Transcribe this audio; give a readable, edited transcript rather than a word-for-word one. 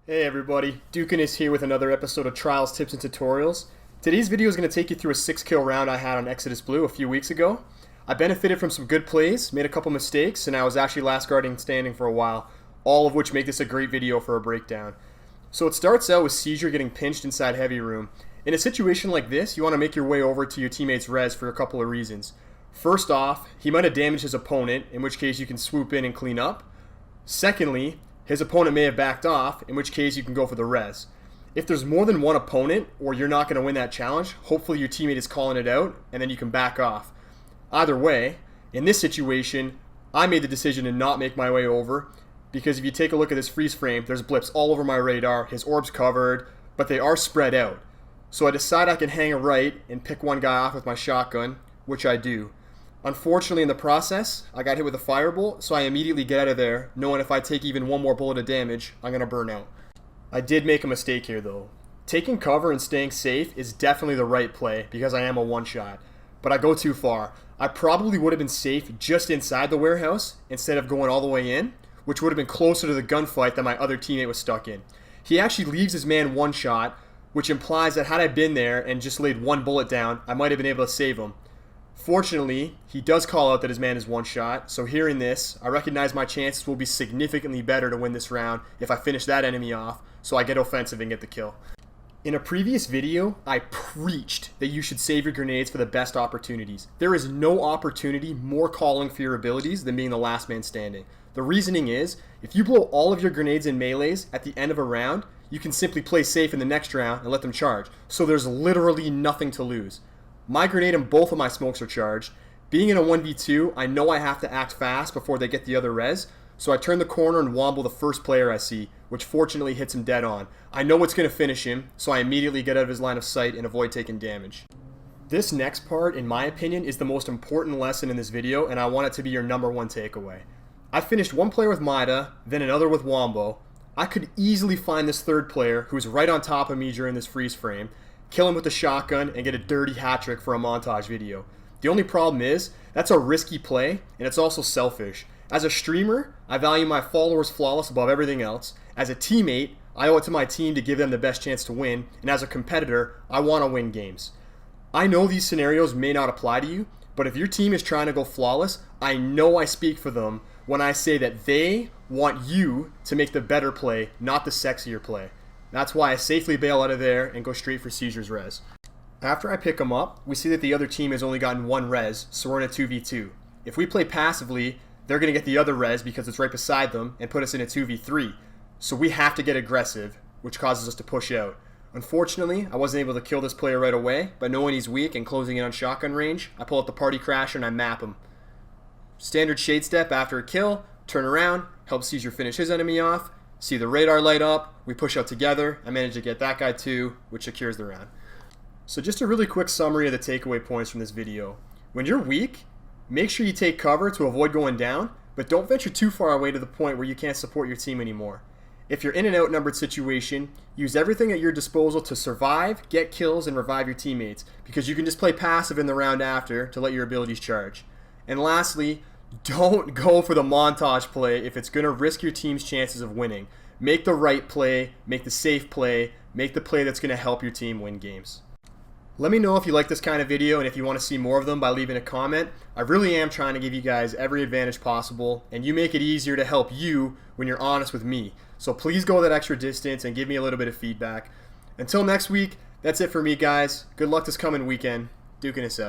Hey everybody, Dukaness here with another episode of Trials, Tips, and Tutorials. Today's video is going to take you through a 6-kill round I had on Exodus Blue a few weeks ago. I benefited from some good plays, made a couple mistakes, and I was actually last guarding standing for a while, all of which make this a great video for a breakdown. So it starts out with Seizure getting pinched inside Heavy Room. In a situation like this, you want to make your way over to your teammate's res for a couple of reasons. First off, he might have damaged his opponent, in which case you can swoop in and clean up. Secondly, his opponent may have backed off, in which case you can go for the res. If there's more than one opponent, or you're not going to win that challenge, hopefully your teammate is calling it out, and then you can back off. Either way, in this situation, I made the decision to not make my way over, because if you take a look at this freeze frame, there's blips all over my radar, his orb's covered, but they are spread out. So I decide I can hang a right and pick one guy off with my shotgun, which I do. Unfortunately, in the process, I got hit with a firebolt, so I immediately get out of there, knowing if I take even one more bullet of damage, I'm going to burn out. I did make a mistake here, though. Taking cover and staying safe is definitely the right play, because I am a one-shot. But I go too far. I probably would have been safe just inside the warehouse, instead of going all the way in, which would have been closer to the gunfight that my other teammate was stuck in. He actually leaves his man one shot, which implies that had I been there and just laid one bullet down, I might have been able to save him. Fortunately, he does call out that his man is one shot, so hearing this, I recognize my chances will be significantly better to win this round if I finish that enemy off, so I get offensive and get the kill. In a previous video, I preached that you should save your grenades for the best opportunities. There is no opportunity more calling for your abilities than being the last man standing. The reasoning is, if you blow all of your grenades in melees at the end of a round, you can simply play safe in the next round and let them charge, so there's literally nothing to lose. My grenade and both of my smokes are charged. Being in a 1v2, I know I have to act fast before they get the other res, so I turn the corner and womble the first player I see, which fortunately hits him dead on. I know it's going to finish him, so I immediately get out of his line of sight and avoid taking damage. This next part, in my opinion, is the most important lesson in this video, and I want it to be your number one takeaway. I finished one player with Mida, then another with Wombo. I could easily find this third player, who's right on top of me during this freeze frame, kill him with the shotgun, and get a dirty hat trick for a montage video. The only problem is, that's a risky play, and it's also selfish. As a streamer, I value my followers flawless above everything else. As a teammate, I owe it to my team to give them the best chance to win, and as a competitor, I want to win games. I know these scenarios may not apply to you, but if your team is trying to go flawless, I know I speak for them when I say that they want you to make the better play, not the sexier play. That's why I safely bail out of there and go straight for Seizure's res. After I pick him up, we see that the other team has only gotten one res, so we're in a 2v2. If we play passively, they're going to get the other res because it's right beside them and put us in a 2v3. So we have to get aggressive, which causes us to push out. Unfortunately, I wasn't able to kill this player right away, but knowing he's weak and closing in on shotgun range, I pull out the party crasher and I map him. Standard shade step after a kill, turn around, help Seizure finish his enemy off, see the radar light up, we push out together, I manage to get that guy too, which secures the round. So just a really quick summary of the takeaway points from this video. When you're weak, make sure you take cover to avoid going down, but don't venture too far away to the point where you can't support your team anymore. If you're in an outnumbered situation, use everything at your disposal to survive, get kills, and revive your teammates, because you can just play passive in the round after to let your abilities charge. And lastly, don't go for the montage play if it's going to risk your team's chances of winning. Make the right play, make the safe play, make the play that's going to help your team win games. Let me know if you like this kind of video and if you want to see more of them by leaving a comment. I really am trying to give you guys every advantage possible, and you make it easier to help you when you're honest with me. So please go that extra distance and give me a little bit of feedback. Until next week, that's it for me, guys. Good luck this coming weekend. Dukaness out.